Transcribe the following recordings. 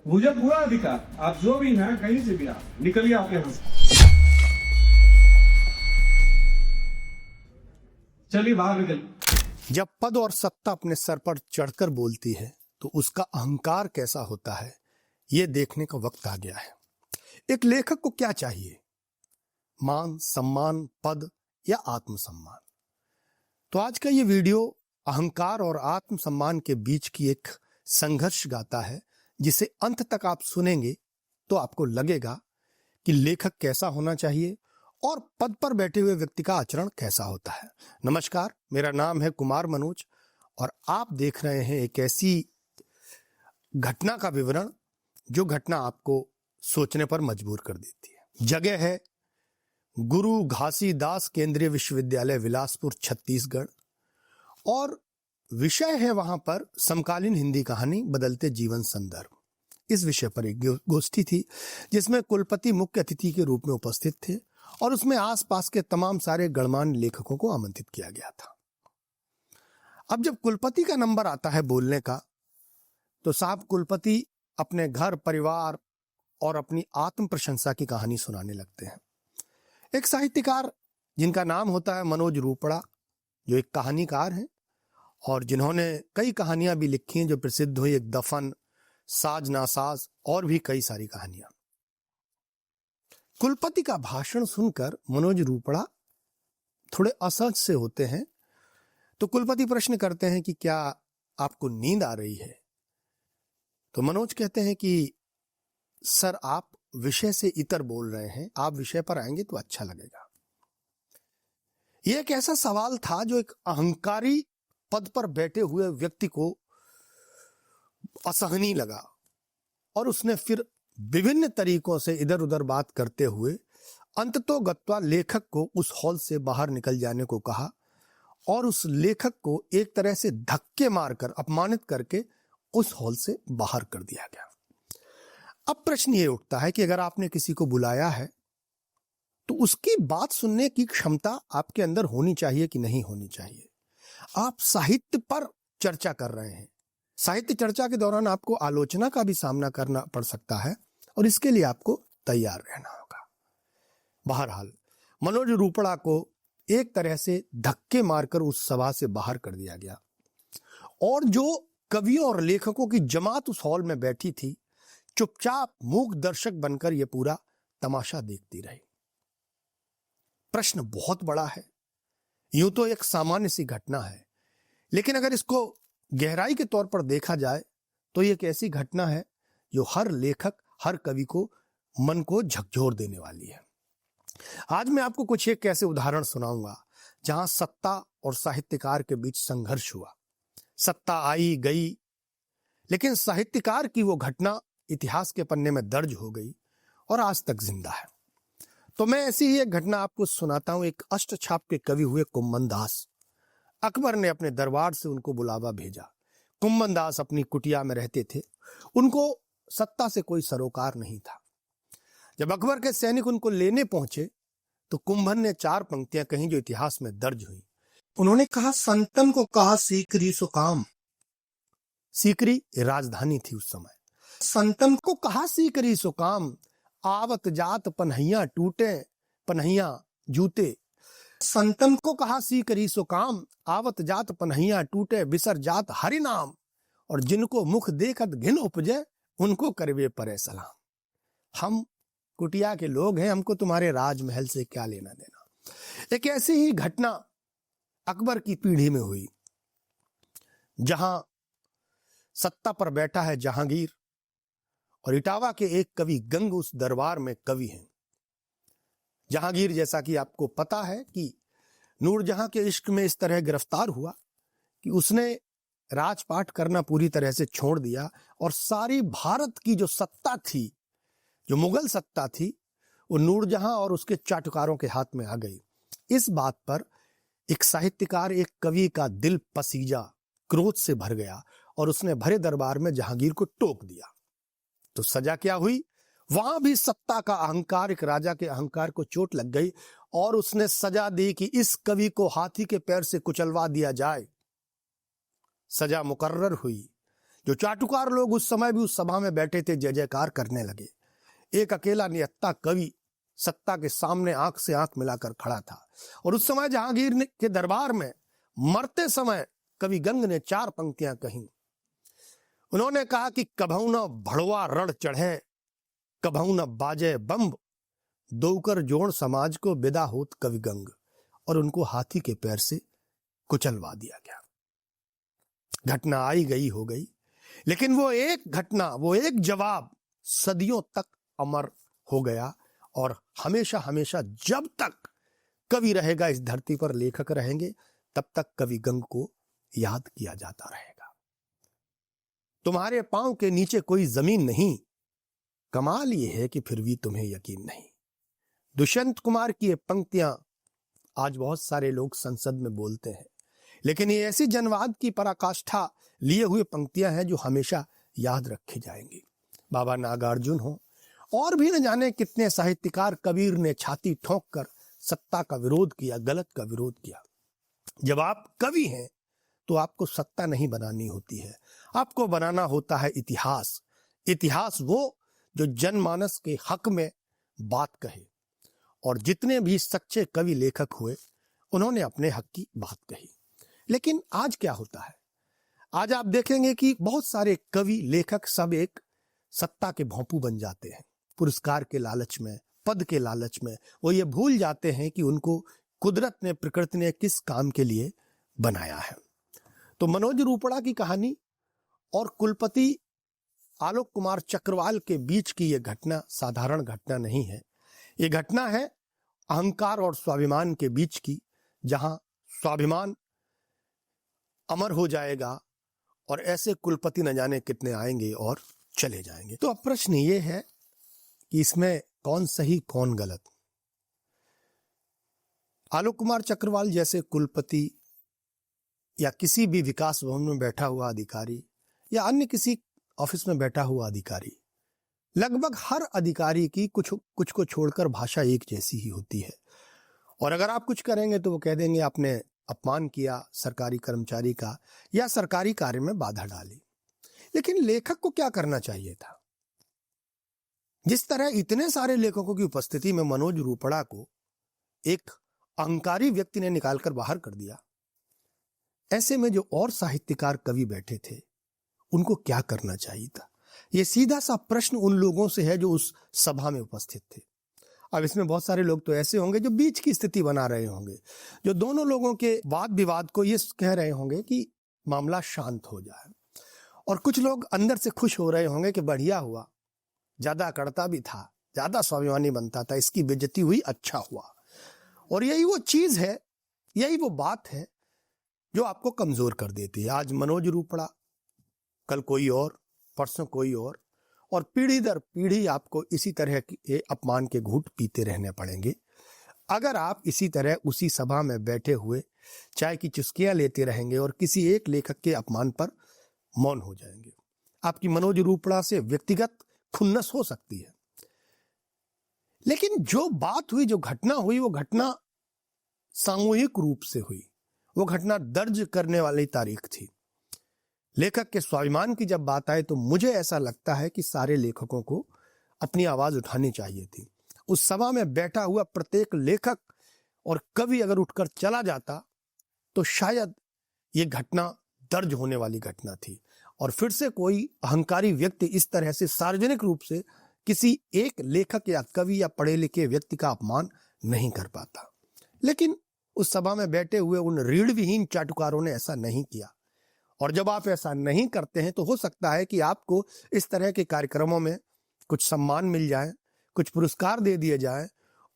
मुझे पूरा अधिकार, आप जो भी हैं कहीं से भी आप निकलिए आप यहाँ से, चलिए बाहर निकलिए। जब पद और सत्ता अपने सर पर चढ़कर बोलती है तो उसका अहंकार कैसा होता है, यह देखने का वक्त आ गया है। एक लेखक को क्या चाहिए? मान, सम्मान, पद या आत्मसम्मान? तो आज का ये वीडियो अहंकार और आत्मसम्मान के बीच की एक संघर्ष गाथा है, जिसे अंत तक आप सुनेंगे तो आपको लगेगा कि लेखक कैसा होना चाहिए और पद पर बैठे हुए व्यक्ति का आचरण कैसा होता है। नमस्कार, मेरा नाम है कुमार मनोज और आप देख रहे हैं एक ऐसी घटना का विवरण जो घटना आपको सोचने पर मजबूर कर देती है। जगह है गुरु घासीदास केंद्रीय विश्वविद्यालय बिलासपुर छत्तीसगढ़ और विषय है वहां पर समकालीन हिंदी कहानी बदलते जीवन संदर्भ। इस विषय पर एक गोष्ठी थी जिसमें कुलपति मुख्य अतिथि के रूप में उपस्थित थे और उसमें आसपास के तमाम सारे गणमान्य लेखकों को आमंत्रित किया गया था। अब जब कुलपति का नंबर आता है बोलने का, तो साहब कुलपति अपने घर परिवार और अपनी आत्म प्रशंसा की कहानी सुनाने लगते हैं। एक साहित्यकार जिनका नाम होता है मनोज रूपड़ा, जो एक कहानीकार हैं और जिन्होंने कई कहानियां भी लिखी हैं जो प्रसिद्ध हुई, एक दफन, साज नासाज और भी कई सारी कहानियां। कुलपति का भाषण सुनकर मनोज रूपड़ा थोड़े असहज से होते हैं, तो कुलपति प्रश्न करते हैं कि क्या आपको नींद आ रही है? तो मनोज कहते हैं कि सर आप विषय से इतर बोल रहे हैं, आप विषय पर आएंगे तो अच्छा लगेगा। यह एक ऐसा सवाल था जो एक अहंकारी पद पर बैठे हुए व्यक्ति को असहनीय लगा और उसने फिर विभिन्न तरीकों से इधर उधर बात करते हुए अंततोगत्वा लेखक को उस हॉल से बाहर निकल जाने को कहा और उस लेखक को एक तरह से धक्के मारकर अपमानित करके उस हॉल से बाहर कर दिया गया। अब प्रश्न ये उठता है कि अगर आपने किसी को बुलाया है तो उसकी बात सुनने की क्षमता आपके अंदर होनी चाहिए कि नहीं होनी चाहिए। आप साहित्य पर चर्चा कर रहे हैं, साहित्य चर्चा के दौरान आपको आलोचना का भी सामना करना पड़ सकता है और इसके लिए आपको तैयार रहना होगा। बहरहाल मनोज रूपड़ा को एक तरह से धक्के मारकर उस सभा से बाहर कर दिया गया और जो कवियों और लेखकों की जमात उस हॉल में बैठी थी, चुपचाप मूक दर्शक बनकर यह पूरा तमाशा देखती रही। प्रश्न बहुत बड़ा है। यूं तो एक सामान्य सी घटना है, लेकिन अगर इसको गहराई के तौर पर देखा जाए तो ये एक ऐसी घटना है जो हर लेखक, हर कवि को मन को झकझोर देने वाली है। आज मैं आपको कुछ एक ऐसे उदाहरण सुनाऊंगा जहां सत्ता और साहित्यकार के बीच संघर्ष हुआ। सत्ता आई गई, लेकिन साहित्यकार की वो घटना इतिहास के पन्ने में दर्ज हो गई और आज तक जिंदा है। तो मैं ऐसी ही एक घटना आपको सुनाता हूं। एक अष्टछाप के कवि हुए कुम्मन दास। अकबर ने अपने दरबार से उनको बुलावा भेजा। कुम्मन दास अपनी कुटिया में रहते थे, उनको सत्ता से कोई सरोकार नहीं था। जब अकबर के सैनिक उनको लेने पहुंचे तो कुंभन ने 4 पंक्तियां कहीं जो इतिहास में दर्ज हुई। उन्होंने कहा, संतन को कहा सीकरी सो काम। सीकरी राजधानी थी उस समय। संतन को कहा सीकरी सो काम, आवत जात पन्हैया टूटे पन्हैया जूते। संतन को कहा सीकरी सो काम, आवत जात पन्हैया टूटे बिसर जात हरि नाम। और जिनको मुख देखत घिन उपजे, उनको करवे परे सलाम। हम कुटिया के लोग हैं, हमको तुम्हारे राजमहल से क्या लेना देना। एक ऐसी ही घटना अकबर की पीढ़ी में हुई, जहां सत्ता पर बैठा है जहांगीर और इटावा के एक कवि गंग उस दरबार में कवि हैं। जहांगीर, जैसा कि आपको पता है कि नूरजहां के इश्क में इस तरह गिरफ्तार हुआ कि उसने राजपाट करना पूरी तरह से छोड़ दिया और सारी भारत की जो सत्ता थी, जो मुगल सत्ता थी, वो नूरजहां और उसके चाटुकारों के हाथ में आ गई। इस बात पर एक साहित्यकार, एक कवि का दिल पसीजा क्रोध से भर गया और उसने भरे दरबार में जहांगीर को टोक दिया। तो सजा क्या हुई? वहां भी सत्ता का अहंकार, एक राजा के अहंकार को चोट लग गई और उसने सजा दी कि इस कवि को हाथी के पैर से कुचलवा दिया जाए। सजा मुकर्रर हुई। जो चाटुकार लोग उस समय भी उस सभा में बैठे थे जय जयकार करने लगे। एक अकेला निहत्था कवि सत्ता के सामने आंख से आंख मिलाकर खड़ा था। और उस समय जहांगीर के दरबार में मरते समय कवि गंग ने 4 पंक्तियां कही। उन्होंने कहा कि कभऊ न भड़वा रण चढ़े, कभऊ न बाजे बम्ब, दोकर जोड़ समाज को विदा होत कवि गंग। और उनको हाथी के पैर से कुचलवा दिया गया। घटना आई गई हो गई, लेकिन वो एक घटना, वो एक जवाब सदियों तक अमर हो गया। और हमेशा हमेशा जब तक कवि रहेगा इस धरती पर, लेखक रहेंगे, तब तक कवि गंग को याद किया जाता रहेगा। तुम्हारे पांव के नीचे कोई जमीन नहीं, कमाल ये है कि फिर भी तुम्हें यकीन नहीं। दुष्यंत कुमार की ये पंक्तियां आज बहुत सारे लोग संसद में बोलते हैं, लेकिन ये ऐसी जनवाद की पराकाष्ठा लिए हुए पंक्तियां हैं जो हमेशा याद रखी जाएंगी। बाबा नागार्जुन हो और भी न जाने कितने साहित्यकार, कबीर ने छाती ठोंक कर सत्ता का विरोध किया, गलत का विरोध किया। जब आप कवि हैं तो आपको सत्ता नहीं बनानी होती है, आपको बनाना होता है इतिहास। इतिहास वो जो जनमानस के हक में बात कहे। और जितने भी सच्चे कवि लेखक हुए उन्होंने अपने हक की बात कही। लेकिन आज क्या होता है, आज आप देखेंगे कि बहुत सारे कवि लेखक सब एक सत्ता के भोंपू बन जाते हैं। पुरस्कार के लालच में, पद के लालच में वो ये भूल जाते हैं कि उनको कुदरत ने, प्रकृति ने किस काम के लिए बनाया है। तो मनोज रूपड़ा की कहानी और कुलपति आलोक कुमार चक्रवाल के बीच की ये घटना साधारण घटना नहीं है। ये घटना है अहंकार और स्वाभिमान के बीच की, जहां स्वाभिमान अमर हो जाएगा और ऐसे कुलपति न जाने कितने आएंगे और चले जाएंगे। तो अब प्रश्न ये है कि इसमें कौन सही कौन गलत। आलोक कुमार चक्रवाल जैसे कुलपति या किसी भी विकास भवन में बैठा हुआ अधिकारी या अन्य किसी ऑफिस में बैठा हुआ अधिकारी, लगभग हर अधिकारी की कुछ को छोड़कर भाषा एक जैसी ही होती है। और अगर आप कुछ करेंगे तो वो कह देंगे आपने अपमान किया सरकारी कर्मचारी का या सरकारी कार्य में बाधा डाली। लेकिन लेखक को क्या करना चाहिए था? जिस तरह इतने सारे लेखकों की उपस्थिति में मनोज रूपड़ा को एक अहंकारी व्यक्ति ने निकालकर बाहर कर दिया, ऐसे में जो और साहित्यकार कवि बैठे थे उनको क्या करना चाहिए था? ये सीधा सा प्रश्न उन लोगों से है जो उस सभा में उपस्थित थे। अब इसमें बहुत सारे लोग तो ऐसे होंगे जो बीच की स्थिति बना रहे होंगे, जो दोनों लोगों के वाद विवाद को ये कह रहे होंगे कि मामला शांत हो जाए, और कुछ लोग अंदर से खुश हो रहे होंगे कि बढ़िया हुआ, ज्यादा कड़ता भी था, ज्यादा स्वाभिमानी बनता था, इसकी बेइज्जती हुई, अच्छा हुआ। और यही वो चीज है, यही वो बात है जो आपको कमजोर कर देती है। आज मनोज रूपड़ा, कल कोई और, परसों कोई और पीढ़ी दर पीढ़ी आपको इसी तरह के अपमान के घूंट पीते रहने पड़ेंगे अगर आप इसी तरह उसी सभा में बैठे हुए चाय की चुस्कियां लेते रहेंगे और किसी एक लेखक के अपमान पर मौन हो जाएंगे। आपकी मनोज रूपड़ा से व्यक्तिगत खुन्नस हो सकती है, लेकिन जो बात हुई, जो घटना हुई, वो घटना सामूहिक रूप से हुई। वो घटना दर्ज करने वाली तारीख थी। लेखक के स्वाभिमान की जब बात आए तो मुझे ऐसा लगता है कि सारे लेखकों को अपनी आवाज उठानी चाहिए थी। उस सभा में बैठा हुआ प्रत्येक लेखक और कवि अगर उठकर चला जाता तो शायद ये घटना दर्ज होने वाली घटना थी, और फिर से कोई अहंकारी व्यक्ति इस तरह से सार्वजनिक रूप से किसी एक लेखक या कवि या पढ़े लिखे व्यक्ति का अपमान नहीं कर पाता। लेकिन उस सभा में बैठे हुए उन रीढ़ विहीन चाटुकारों ने ऐसा नहीं किया। और जब आप ऐसा नहीं करते हैं तो हो सकता है कि आपको इस तरह के कार्यक्रमों में कुछ सम्मान मिल जाए, कुछ पुरस्कार दे दिए जाए,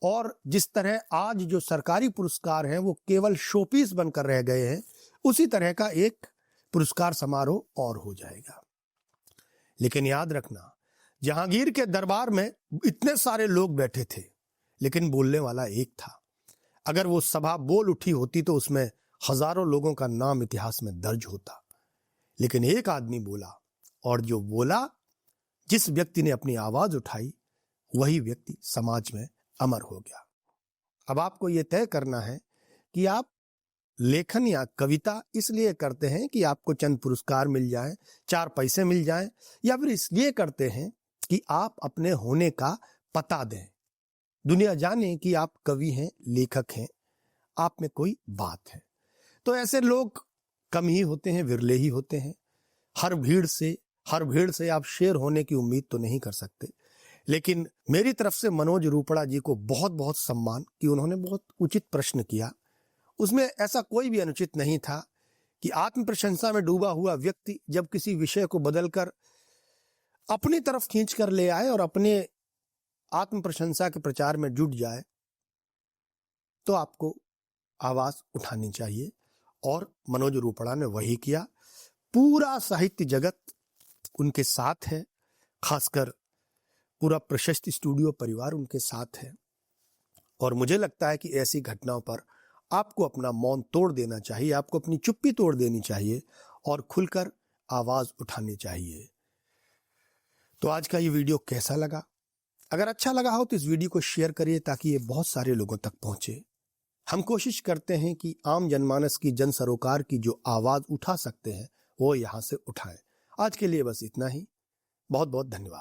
और जिस तरह आज जो सरकारी पुरस्कार हैं वो केवल शोपीस बनकर रह गए हैं, उसी तरह का एक पुरस्कार समारोह और हो जाएगा। लेकिन याद रखना, जहांगीर के दरबार में इतने सारे लोग बैठे थे, लेकिन बोलने वाला एक था। अगर वो सभा बोल उठी होती तो उसमें हजारों लोगों का नाम इतिहास में दर्ज होता, लेकिन एक आदमी बोला, और जो बोला, जिस व्यक्ति ने अपनी आवाज उठाई, वही व्यक्ति समाज में अमर हो गया। अब आपको यह तय करना है कि आप लेखन या कविता इसलिए करते हैं कि आपको चंद पुरस्कार मिल जाएं, 4 पैसे मिल जाएं, या फिर इसलिए करते हैं कि आप अपने होने का पता दें, दुनिया जाने कि आप कवि हैं, लेखक हैं, आप में कोई बात है। तो ऐसे लोग कम ही होते हैं, विरले ही होते हैं। हर भीड़ से आप शेर होने की उम्मीद तो नहीं कर सकते। लेकिन मेरी तरफ से मनोज रूपड़ा जी को बहुत बहुत सम्मान कि उन्होंने बहुत उचित प्रश्न किया। उसमें ऐसा कोई भी अनुचित नहीं था कि आत्म प्रशंसा में डूबा हुआ व्यक्ति जब किसी विषय को बदलकर अपनी तरफ खींच कर ले आए और अपने आत्म प्रशंसा के प्रचार में जुट जाए, तो आपको आवाज उठानी चाहिए। और मनोज रूपड़ा ने वही किया। पूरा साहित्य जगत उनके साथ है, खासकर पूरा प्रशस्ति स्टूडियो परिवार उनके साथ है। और मुझे लगता है कि ऐसी घटनाओं पर आपको अपना मौन तोड़ देना चाहिए, आपको अपनी चुप्पी तोड़ देनी चाहिए और खुलकर आवाज उठानी चाहिए। तो आज का ये वीडियो कैसा लगा? अगर अच्छा लगा हो तो इस वीडियो को शेयर करिए ताकि ये बहुत सारे लोगों तक पहुंचे। हम कोशिश करते हैं कि आम जनमानस की, जन सरोकार की जो आवाज उठा सकते हैं वो यहां से उठाएं। आज के लिए बस इतना ही। बहुत बहुत धन्यवाद।